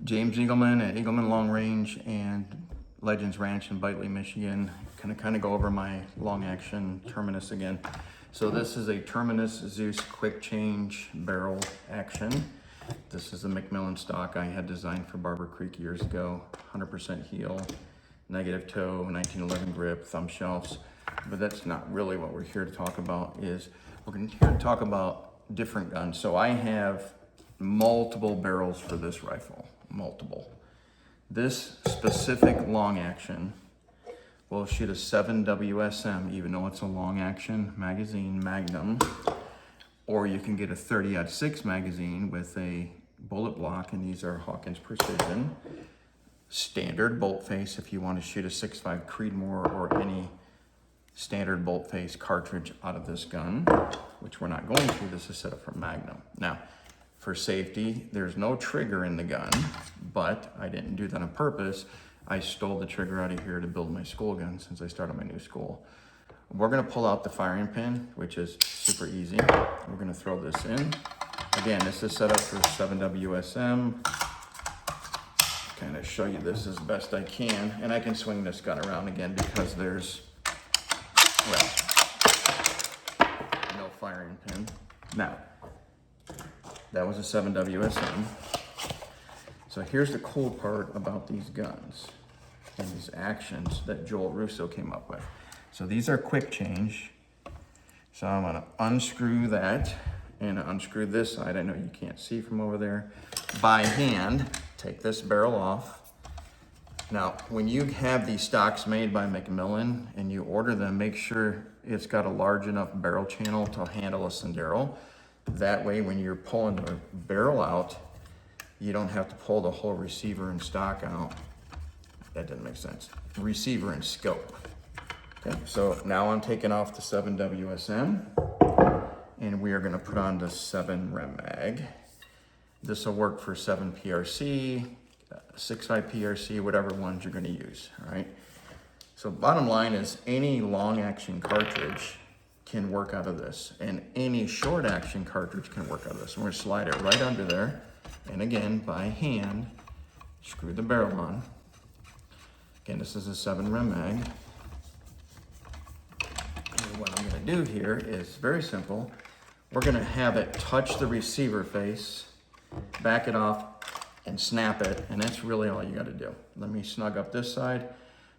James Eagleman at Eagleman Long Range and Legends Ranch in Bitely, Michigan. Kind of go over my long action Terminus again. So this is a Terminus Zeus quick change barrel action. This is a McMillan stock I had designed for Barber Creek years ago. 100% heel, negative toe, 1911 grip, thumb shelves. But that's not really what we're here to talk about. We're here to talk about different guns. So I have multiple barrels for this rifle, multiple. This specific long action will shoot a 7 WSM, even though it's a long action magazine Magnum, or you can get a 30-06 magazine with a bullet block, and these are Hawkins Precision. Standard bolt face if you want to shoot a 6.5 Creedmoor or any standard bolt face cartridge out of this gun, which we're not going to. This is set up for Magnum. Now, for safety, there's no trigger in the gun, but I didn't do that on purpose. I stole the trigger out of here to build my school gun since I started my new school. We're gonna pull out the firing pin, which is super easy. We're gonna throw this in. Again, this is set up for 7 WSM. Kind of show you this as best I can, and I can swing this gun around again because there's, well, no firing pin. Now, that was a 7 WSM. So here's the cool part about these guns and these actions that Joel Russo came up with. So these are quick change. So I'm gonna unscrew that and unscrew this side. I know you can't see from over there. By hand, take this barrel off. Now, when you have these stocks made by McMillan and you order them, make sure it's got a large enough barrel channel to handle a Sendero. That way, when you're pulling the barrel out, you don't have to pull the whole receiver and stock out. That didn't make sense. Receiver and scope. Okay, so now I'm taking off the 7 WSM, and we are gonna put on the 7 Rem Mag. This will work for 7 PRC, 6.5 PRC, whatever ones you're gonna use, all right? So bottom line is any long action cartridge can work out of this, and any short action cartridge can work out of this. And we're gonna slide it right under there, and again, by hand, screw the barrel on. Again, this is a 7 Rem Mag. And what I'm gonna do here is very simple. We're gonna have it touch the receiver face, back it off, and snap it, and that's really all you gotta do. Let me snug up this side.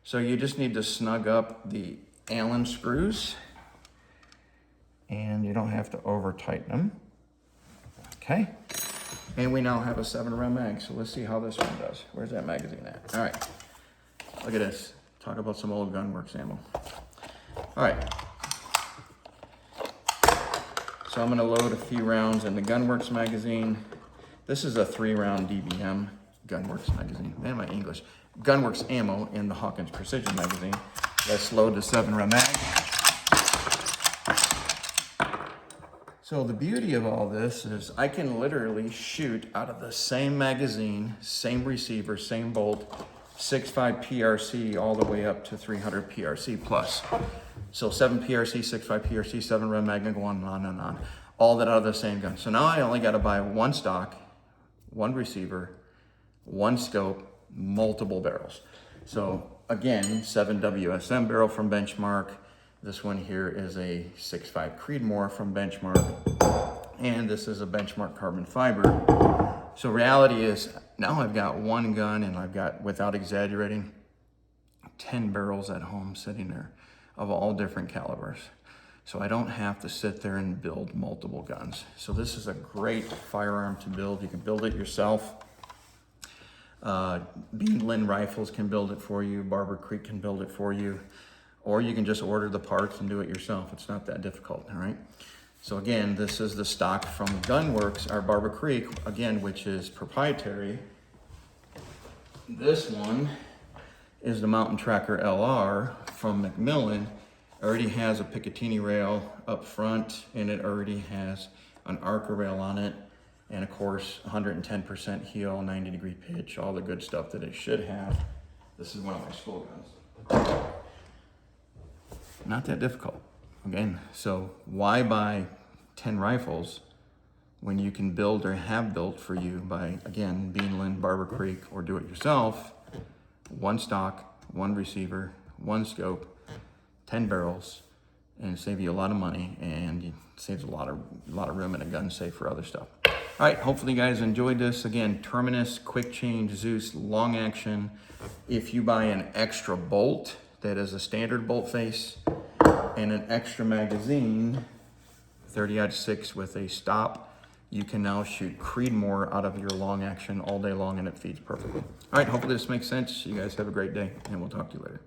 So you just need to snug up the Allen screws, and you don't have to over tighten them. Okay, and we now have a 7 Rem Mag, so let's see how this one does. Where's that magazine at? All right, look at this. Talk about some old Gunworks ammo. All right, so I'm gonna load a few rounds in the Gunworks magazine. This is a 3-round DBM Gunworks magazine. Man, my English. Gunworks ammo in the Hawkins Precision magazine. Let's load the 7 Rem Mag. So the beauty of all this is I can literally shoot out of the same magazine, same receiver, same bolt, 6.5 PRC all the way up to 300 PRC plus. So 7 PRC, 6.5 PRC, 7 Rem Mag, and go on and on and on. All that out of the same gun. So now I only got to buy one stock, one receiver, one scope, multiple barrels. So again, 7 WSM barrel from Benchmark. This one here is a 6.5 Creedmoor from Benchmark. And this is a Benchmark carbon fiber. So reality is now I've got one gun, and I've got, without exaggerating, 10 barrels at home sitting there of all different calibers. So I don't have to sit there and build multiple guns. So this is a great firearm to build. You can build it yourself. Lynn Rifles can build it for you. Barber Creek can build it for you. Or you can just order the parts and do it yourself. It's not that difficult, all right? So again, this is the stock from Gunworks, our Barber Creek, again, which is proprietary. This one is the Mountain Tracker LR from McMillan. Already has a Picatinny rail up front, and it already has an Arca rail on it, and of course 110% heel, 90-degree pitch, all the good stuff that it should have. This is one of my school guns. Not that difficult. Again, so why buy 10 rifles when you can build or have built for you by, again, Beanland, Barber Creek, or do it yourself, one stock, one receiver, one scope, 10 barrels, and save you a lot of money, and it saves a lot of room in a gun safe for other stuff. All right, hopefully you guys enjoyed this. Again, Terminus, quick change, Zeus, long action. If you buy an extra bolt that is a standard bolt face and an extra magazine, 30-06 with a stop, you can now shoot Creedmoor out of your long action all day long, and it feeds perfectly. All right, hopefully this makes sense. You guys have a great day, and we'll talk to you later.